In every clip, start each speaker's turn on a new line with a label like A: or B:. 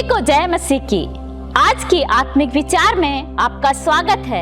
A: सभी को जय मसीह की। आज की आत्मिक विचार में आपका स्वागत है।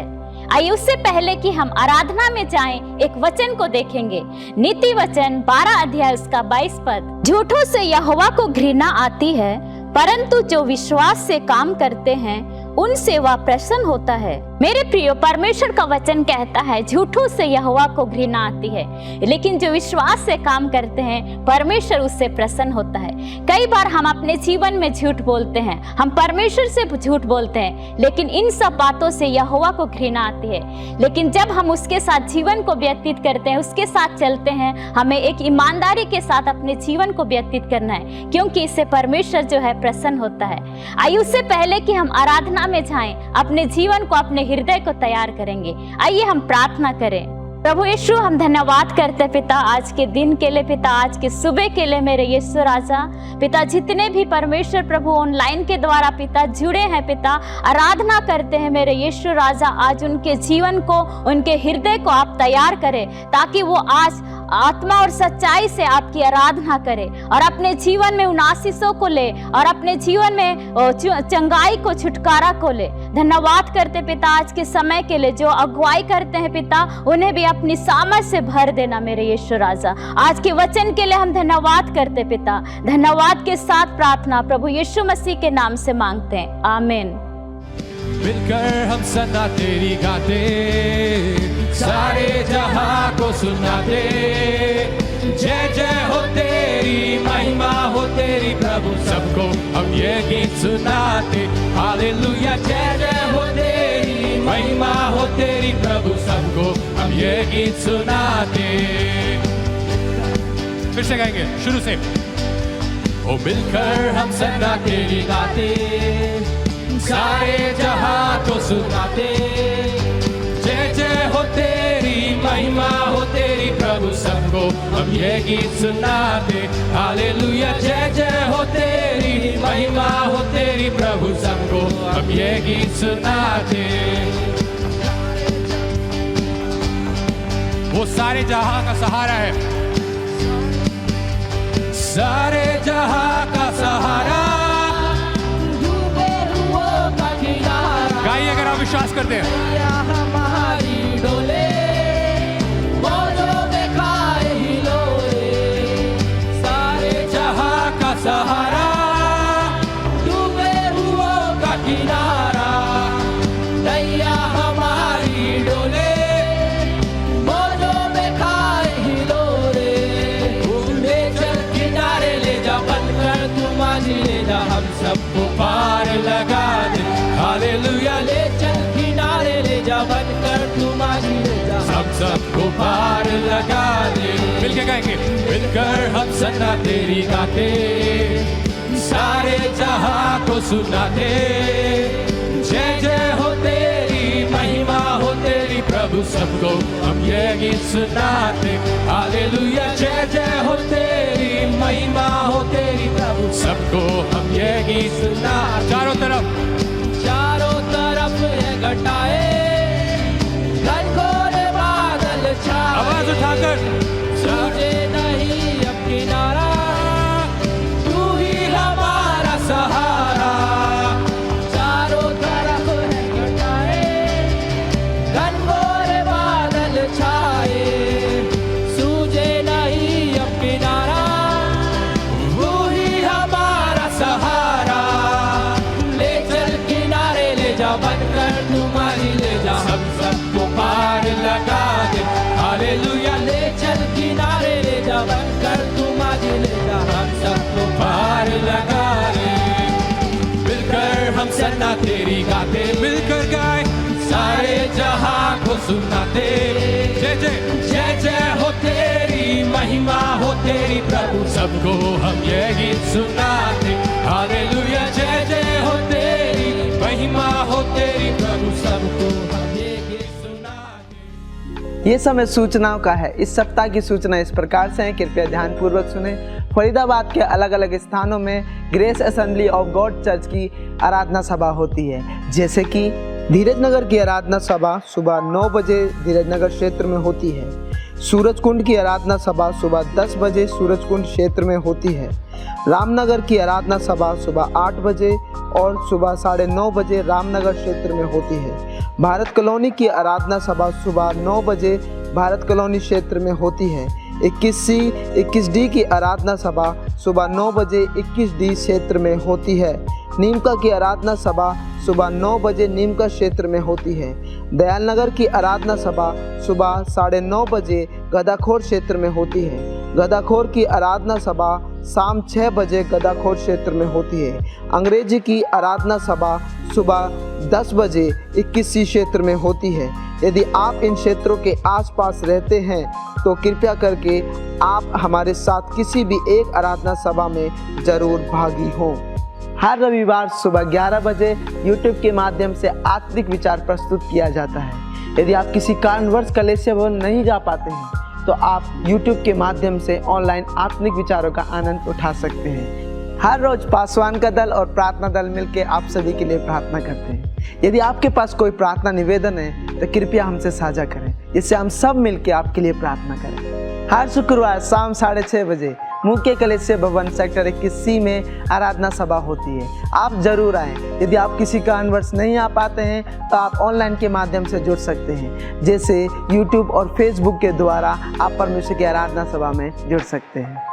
A: आइए उससे पहले कि हम आराधना में जाएं, एक वचन को देखेंगे। नीति वचन 12 अध्याय उसका 22 पद। झूठों से यहोवा को घृणा आती है, परंतु जो विश्वास से काम करते हैं उनसे वह प्रसन्न होता है। मेरे प्रियो, परमेश्वर का वचन कहता है झूठों से यहोवा को घृणा आती है, लेकिन जो विश्वास से काम करते हैं परमेश्वर उससे प्रसन्न होता है। कई बार हम अपने जीवन में झूठ बोलते हैं, हम परमेश्वर से झूठ बोलते हैं, लेकिन इन सब बातों से यहोवा को घृणा आती है। लेकिन जब हम उसके साथ जीवन को व्यतीत करते हैं, उसके साथ चलते हैं, हमें एक ईमानदारी के साथ अपने जीवन को व्यतीत करना है, क्योंकि इससे परमेश्वर जो है प्रसन्न होता है। आइए उससे पहले कि हम आराधना में जाएं, अपने जीवन को, अपने हृदय को तैयार करेंगे। आइए हम प्रार्थना करें। प्रभु यीशु, हम धन्यवाद करते हैं पिता आज के दिन के लिए, पिता आज के सुबह के लिए। मेरे यीशु राजा पिता, जितने भी परमेश्वर प्रभु ऑनलाइन के द्वारा पिता जुड़े हैं, पिता आराधना करते हैं मेरे यीशु राजा, आज उनके जीवन को, उनके हृदय को आप तैयार करें, ताकि वो आज आत्मा और सच्चाई से आपकी आराधना करे और अपने जीवन में उन आशीषों को ले और अपने जीवन में चंगाई को, छुटकारा को ले। धन्यवाद करते पिता आज के समय के लिए। जो अगुवाई करते हैं पिता, उन्हें भी अपनी सामर्थ से भर देना मेरे यीशु राजा। आज के वचन के लिए हम धन्यवाद करते पिता। धन्यवाद के साथ प्रार्थना प्रभु यीशु मसीह के नाम से मांगते हैं, आमीन।
B: मिलकर हम सदा तेरी गाते, सारे जहां को सुनाते। जय जय हो तेरी, महिमा हो तेरी प्रभु, सबको हम ये गीत सुनाते। हालेलुया, जय जय हो तेरी, महिमा हो तेरी प्रभु, सबको हम ये गीत सुनाते। फिर से गाएंगे शुरू से। ओ मिलकर हम सदा तेरी गाते, सारे जहां को सुनाते। जय जय हो तेरी, महिमा हो तेरी प्रभु, सबको हम ये गीत सुनाते। हालेलुया, जय जय हो तेरी, महिमा हो तेरी प्रभु, सबको हम ये गीत सुनाते। वो सारे जहां का सहारा है, सारे जहां का सहारा। गाइए अगर आप विश्वास करते हैं। हमारी डोले में खाए हिलोरे, सारे जहां का सहारा, डूबे हुओं का किनारा। नैया हमारी डोले, मौजों में खाए हिलोरे। ले चल किनारे ले जा, बनकर तुम आज ले जा, हम सबको पार लगा दे। हालेलुया, ले चल किनारे ले जा, बनकर तुम आज ले जा, हम सबको पार लगा दे। मिलके गाएंगे। मिलकर हम सदा तेरी गाते, सारे जहां को सुनाते। जय जय हो तेरी, महिमा हो तेरी प्रभु, सबको हम ये गीत सुनाते। हालेलुया, जय जय हो तेरी, महिमा हो तेरी प्रभु, सबको हम ये गीत सुनाते। चारों तरफ ये घटाए, घनघोर बादल छाए। आवाज उठाकर, सूझे नहीं अब किनारा, तू ही हमारा सहारा। चारों तरफ है घटाए, घनघोर बादल छाए। सूझे नहीं अब किनारा, तू ही हमारा सहारा। ले चल किनारे ले जा, बनकर तुम्हारी ले जा, हम सबको पार लगा दे। हालेलुया, ले चल किनारे ले जा, बनकर तुम्हारी ले जा, हम सबको पार लगा दे। मिलकर हम सदा तेरी गाते, मिलकर गाए, सारे जहां को सुनाते। जय जय जय जय हो तेरी, महिमा हो तेरी प्रभु, सबको हम ये गीत सुनाते। हालेलुया, जय जय हो तेरी, महिमा हो तेरी प्रभु, सबको हम ये गीत सुनाते।
C: ये समय सूचनाओं का है। इस सप्ताह की सूचना इस प्रकार से है, कृपया ध्यानपूर्वक सुने। फरीदाबाद के अलग अलग स्थानों में grace assembly of God church की आराधना सभा होती है, जैसे कि धीरज नगर की आराधना सभा सुबह 9 बजे धीरज नगर क्षेत्र में होती है। सूरजकुंड की आराधना सभा सुबह 10 बजे सूरजकुंड क्षेत्र में होती है। रामनगर की आराधना सभा सुबह 8 बजे और सुबह 9:30 बजे रामनगर क्षेत्र में होती है। भारत कॉलोनी की आराधना सभा सुबह 9 बजे भारत कॉलोनी क्षेत्र में होती है। 21C 21D की आराधना सभा सुबह 9 बजे 21D क्षेत्र में होती है। नीमका की आराधना सभा सुबह 9 बजे नीमका क्षेत्र में होती है। दयालनगर की आराधना सभा सुबह 9:30 बजे गदाखोर क्षेत्र में होती है। गदाखोर की आराधना सभा शाम 6 बजे गदाखोर क्षेत्र में होती है। अंग्रेजी की आराधना सभा सुबह 10 बजे 21C क्षेत्र में होती है। यदि आप इन क्षेत्रों के आसपास रहते हैं तो कृपया करके आप हमारे साथ किसी भी एक आराधना सभा में जरूर भागी हों। हर रविवार सुबह 11 बजे YouTube के माध्यम से आत्मिक विचार प्रस्तुत किया जाता है। यदि आप किसी कारणवश कलीसिया भवन नहीं जा पाते हैं तो आप YouTube के माध्यम से ऑनलाइन आत्मिक विचारों का आनंद उठा सकते हैं। हर रोज पासवान का दल और प्रार्थना दल मिलकर आप सभी के लिए प्रार्थना करते हैं। यदि आपके पास कोई प्रार्थना निवेदन है तो कृपया हमसे साझा करें, जिससे हम सब मिलकर आपके लिए प्रार्थना करें। हर शुक्रवार शाम 6:30 बजे मुख्य कलीसिया भवन सेक्टर 21C में आराधना सभा होती है। आप जरूर आएं। यदि आप किसी कारणवश नहीं आ पाते हैं तो आप ऑनलाइन के माध्यम से जुड़ सकते हैं, जैसे YouTube और Facebook के द्वारा आप परमेश्वर की आराधना सभा में जुड़ सकते हैं।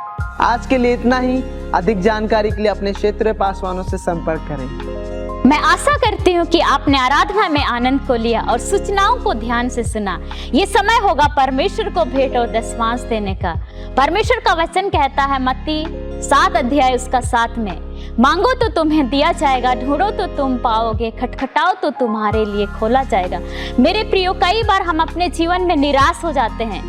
C: आज के लिए इतना ही। अधिक जानकारी के लिए अपने क्षेत्रीय पासवानों से संपर्क करें।
A: मैं आशा करती हूँ कि आपने आराधना में आनंद को लिया और सूचनाओं को ध्यान से सुना। ये समय होगा परमेश्वर को भेंट और दशमांश देने का। परमेश्वर का वचन कहता है मत्ती 7 अध्याय उसका 7 में, मांगो तो तुम्हें दिया जाएगा, ढूंढो तो तुम पाओगे, खटखटाओ तो तुम्हारे लिए खोला जाएगा। मेरे प्रियो, कई बार हम अपने जीवन में निराश हो जाते हैं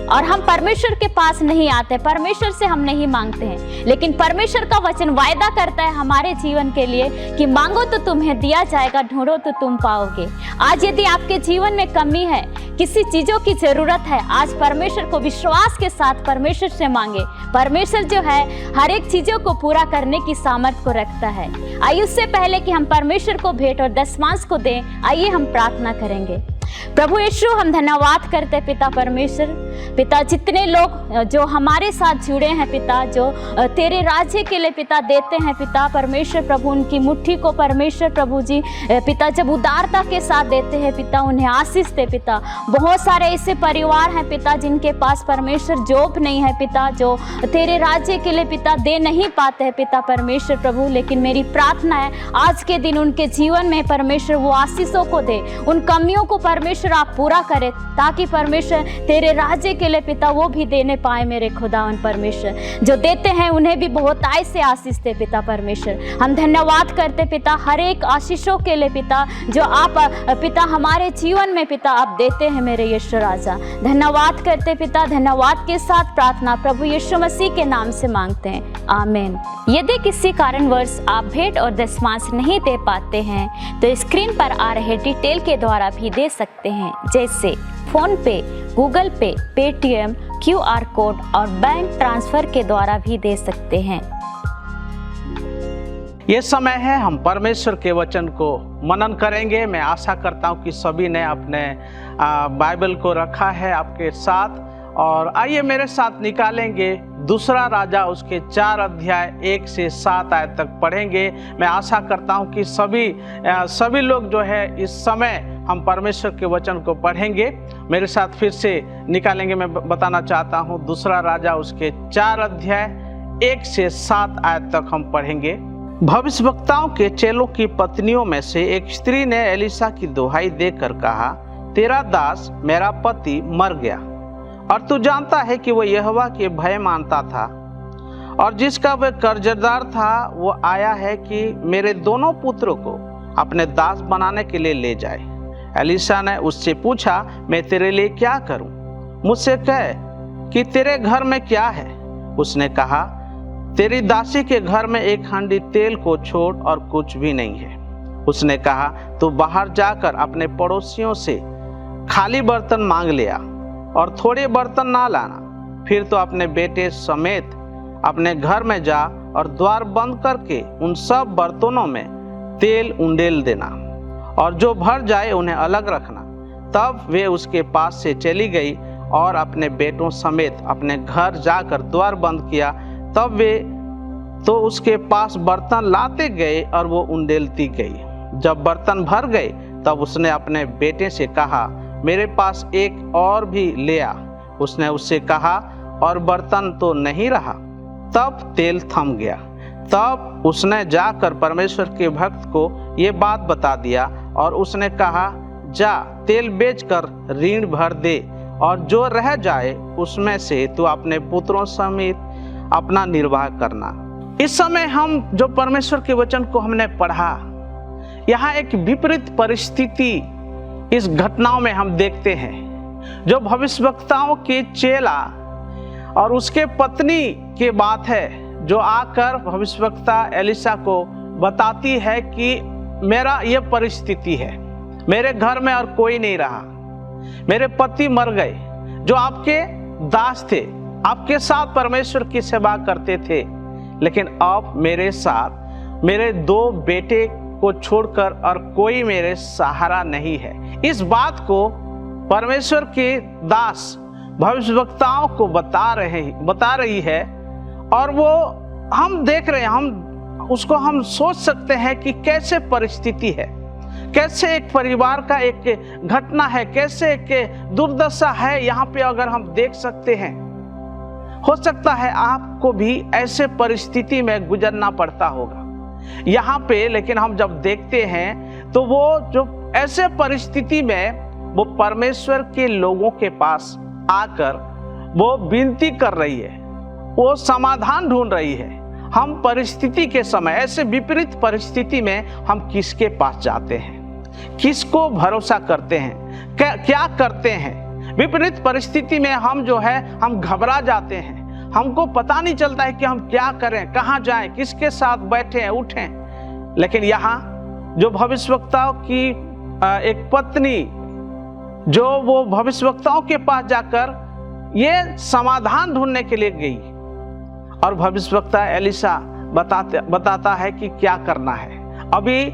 A: और हम परमेश्वर के पास नहीं आते, परमेश्वर से हम नहीं मांगते हैं। लेकिन परमेश्वर का वचन वायदा करता है हमारे जीवन के लिए कि मांगो तो तुम्हें दिया जाएगा, ढूंढो तो तुम पाओगे। आज यदि आपके जीवन में कमी है, किसी चीजों की जरूरत है, आज परमेश्वर को विश्वास के साथ परमेश्वर से मांगे। परमेश्वर जो है हर एक चीजों को पूरा करने की सामर्थ्य को रखता है। आइए उससे पहले कि हम परमेश्वर को भेंट और दशमांश को दें, आइए हम प्रार्थना करेंगे। प्रभु यीशु, हम धन्यवाद करते पिता परमेश्वर। पिता, जितने लोग जो हमारे साथ जुड़े हैं पिता, जो तेरे राज्य के लिए पिता देते हैं पिता परमेश्वर प्रभु, उनकी मुट्ठी को परमेश्वर प्रभु जी पिता जब उदारता के साथ देते हैं पिता, उन्हें आशीष दे पिता। बहुत सारे ऐसे परिवार हैं पिता जिनके पास परमेश्वर जॉब नहीं है पिता, जो तेरे राज्य के लिए पिता दे नहीं पाते हैं पिता परमेश्वर प्रभु। लेकिन मेरी प्रार्थना है आज के दिन उनके जीवन में परमेश्वर वो आशीषों को दे, उन कमियों को परमेश्वर आप पूरा करे, ताकि परमेश्वर तेरे राज्य के लिए पिता वो भी देने पाए। मेरे खुदावन परमेश्वर, जो देते हैं उन्हें भी बहुत आय से आशीष दे पिता परमेश्वर। हम धन्यवाद करते पिता हर एक आशीषों के लिए पिता, जो आप पिता हमारे जीवन में पिता आप देते हैं मेरे यीशु राजा। धन्यवाद करते पिता, धन्यवाद के साथ प्रार्थना प्रभु यीशु मसीह के नाम से मांगते हैं, आमीन। यदि किसी कारणवश आप भेंट और दशमांश नहीं दे पाते हैं तो स्क्रीन पर आ रहे डिटेल के द्वारा भी दे सकते हैं, जैसे फोन पे, गूगल पे, पेटीएम, QR कोड और बैंक ट्रांसफर के द्वारा भी दे सकते हैं।
D: ये समय है हम परमेश्वर के वचन को मनन करेंगे। मैं आशा करता हूँ कि सभी ने अपने बाइबल को रखा है आपके साथ, और आइए मेरे साथ निकालेंगे दूसरा राजा उसके 4 अध्याय 1 से 7 आयत तक पढ़ेंगे। मैं आशा करता हूँ कि सभी लोग जो है इस समय हम परमेश्वर के वचन को पढ़ेंगे। मेरे साथ फिर से निकालेंगे। मैं बताना चाहता हूँ दूसरा राजा उसके 4 अध्याय 1 से 7 आयत तक हम पढ़ेंगे। भविष्यवक्ताओं के चेलों की पत्नियों में से एक स्त्री ने एलिशा की दुहाई देकर कहा, तेरा दास मेरा पति मर गया और तू जानता है कि वह यहोवा के भय मानता था, और जिसका वह कर्जदार था वो आया है कि मेरे दोनों पुत्रों को अपने दास बनाने के लिए ले जाए। एलिशा ने उससे पूछा, मैं तेरे लिए क्या करूं? मुझसे कह कि तेरे घर में क्या है? उसने कहा, तेरी दासी के घर में एक हांडी तेल को छोड़ और कुछ भी नहीं है। उसने कहा, तू बाहर जाकर अपने पड़ोसियों से खाली बर्तन मांग ले आ और थोड़े बर्तन ना लाना। फिर तो अपने बेटे समेत अपने घर में जा और द्वार बंद करके उन सब बर्तनों में तेल उंडेल देना, और जो भर जाए उन्हें अलग रखना। तब वे उसके पास से चली गई और अपने बेटों समेत अपने घर जाकर द्वार बंद किया। तब वे तो उसके पास बर्तन लाते गए और वो उंडेलती गई। जब बर्तन भर गए तब उसने अपने बेटे से कहा, मेरे पास एक और भी ले आ। उसने उससे कहा, और बर्तन तो नहीं रहा। तब तेल थम गया। तब उसने जाकर परमेश्वर के भक्त को ये बात बता दिया और उसने कहा, जा तेल बेचकर ऋण भर दे और जो रह जाए उसमें से तू अपने पुत्रों समेत अपना निर्वाह करना। इस समय हम जो परमेश्वर के वचन को हमने पढ़ा, यहाँ एक विपरीत परिस्थिति इस घटनाओं में हम देखते हैं। जो भविष्यवक्ताओं के चेला और उसके पत्नी की बात है, जो आकर भविष्यवक्ता एलिशा को बताती है कि मेरा ये परिस्थिति है, मेरे घर में और कोई नहीं रहा, मेरे पति मर गए जो आपके दास थे, आपके साथ परमेश्वर की सेवा करते थे, लेकिन अब मेरे साथ मेरे 2 बेटे को छोड़कर और कोई मेरे सहारा नहीं है। इस बात को परमेश्वर के दास भविष्यवक्ताओं को बता रही है और वो हम देख रहे हैं, हम सोच सकते हैं कि कैसे परिस्थिति है, कैसे एक परिवार का एक घटना है, कैसे एक दुर्दशा है यहाँ पे। अगर हम देख सकते हैं, हो सकता है आपको भी ऐसे परिस्थिति में गुजरना पड़ता होगा यहाँ पे। लेकिन हम जब देखते हैं तो वो जो ऐसे परिस्थिति में वो परमेश्वर के लोगों के पास आकर वो विनती कर रही है, वो समाधान ढूंढ रही है। हम परिस्थिति के समय, ऐसे विपरीत परिस्थिति में हम किसके पास जाते हैं, किसको भरोसा करते हैं, क्या करते हैं। विपरीत परिस्थिति में हम जो है हम घबरा जाते हैं, हमको पता नहीं चलता है कि हम क्या करें, कहाँ जाएं, किसके साथ बैठें उठें। लेकिन यहाँ जो भविष्यवक्ताओं की एक पत्नी, जो वो भविष्यवक्ताओं के पास जाकर ये समाधान ढूंढने के लिए गई और भविष्यवक्ता एलिशा बताता है कि क्या करना है। अभी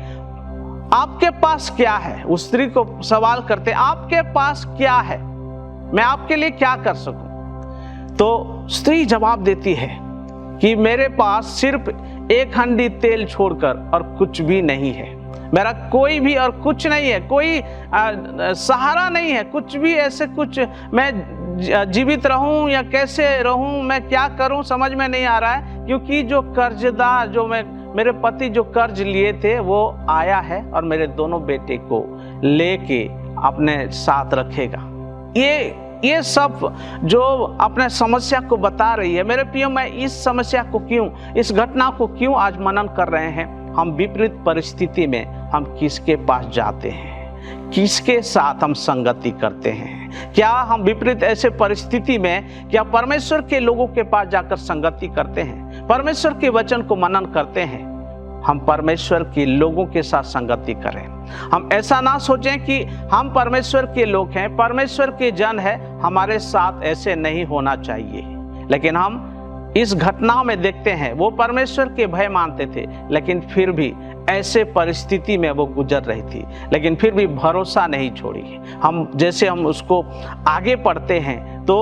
D: आपके पास क्या है? उस स्त्री को सवाल करते, आपके पास क्या है, मैं आपके लिए क्या कर सकूं? तो स्त्री जवाब देती है कि मेरे पास सिर्फ 1 हंडी तेल छोड़कर और कुछ भी नहीं है, मेरा कोई भी और कुछ नहीं है, कोई सहारा नहीं है, कुछ भी ऐसे कुछ मैं जीवित रहूं या कैसे रहूं, मैं क्या करूं समझ में नहीं आ रहा है। क्योंकि जो कर्जदार, जो मेरे पति जो कर्ज लिए थे वो आया है और मेरे दोनों बेटे को लेके अपने साथ रखेगा। ये सब जो अपने समस्या को बता रही है। मेरे प्रियो, मैं इस समस्या को क्यों, इस घटना को क्यों आज मनन कर रहे हैं? हम विपरीत परिस्थिति में हम किसके पास जाते हैं, किसके साथ हम संगति करते हैं? क्या हम विपरीत ऐसे परिस्थिति में क्या परमेश्वर के लोगों के पास जाकर संगति करते हैं, परमेश्वर के वचन को मनन करते हैं? हम परमेश्वर के लोगों के साथ संगति करें। हम ऐसा ना सोचें कि हम परमेश्वर के लोग हैं, परमेश्वर के जन हैं, हमारे साथ ऐसे नहीं होना चाहिए। लेकिन हम इस घटनाओं में देखते हैं वो परमेश्वर के भय मानते थे, लेकिन फिर भी ऐसे परिस्थिति में वो गुजर रही थी, लेकिन फिर भी भरोसा नहीं छोड़ी। हम उसको आगे पढ़ते हैं तो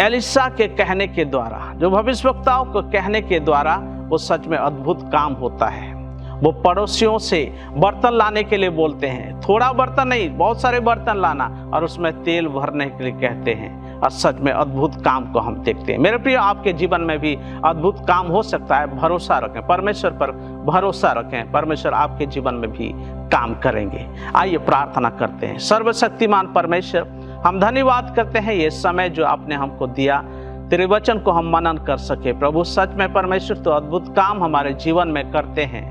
D: एलिशा के कहने के द्वारा, जो भविष्यवक्ताओं को कहने के द्वारा, वो सच में अद्भुत काम होता है। वो पड़ोसियों से बर्तन लाने के लिए बोलते हैं, थोड़ा बर्तन नहीं, बहुत सारे बर्तन लाना, और उसमें तेल भरने के लिए कहते हैं, और सच में अद्भुत काम को हम देखते हैं। मेरे प्रिय, आपके जीवन में भी अद्भुत काम हो सकता है। भरोसा रखें, परमेश्वर पर भरोसा रखें, परमेश्वर आपके जीवन में भी काम करेंगे। आइए प्रार्थना करते हैं। सर्वशक्तिमान परमेश्वर, हम धन्यवाद करते हैं ये समय जो आपने हमको दिया, तेरे वचन को हम मनन कर सके। प्रभु, सच में परमेश्वर तो अद्भुत काम हमारे जीवन में करते हैं।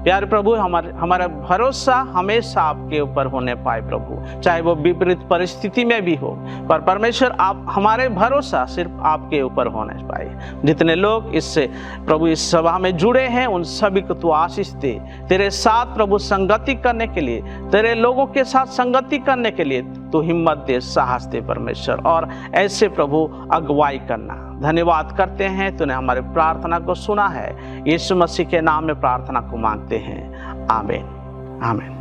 D: प्यारे प्रभु, हमारा भरोसा हमेशा आपके ऊपर होने पाए प्रभु, चाहे वो विपरीत परिस्थिति में भी हो, पर परमेश्वर आप हमारे भरोसा सिर्फ आपके ऊपर होने पाए। जितने लोग इससे प्रभु इस सभा में जुड़े हैं उन सभी को तू आशीष दे। तेरे साथ प्रभु संगति करने के लिए, तेरे लोगों के साथ संगति करने के लिए तू हिम्मत दे, साहस दे परमेश्वर, और ऐसे प्रभु अगुवाई करना। धन्यवाद करते हैं, तूने हमारे प्रार्थना को सुना है। यीशु मसीह के नाम में प्रार्थना को मांगते हैं, आमीन आमीन।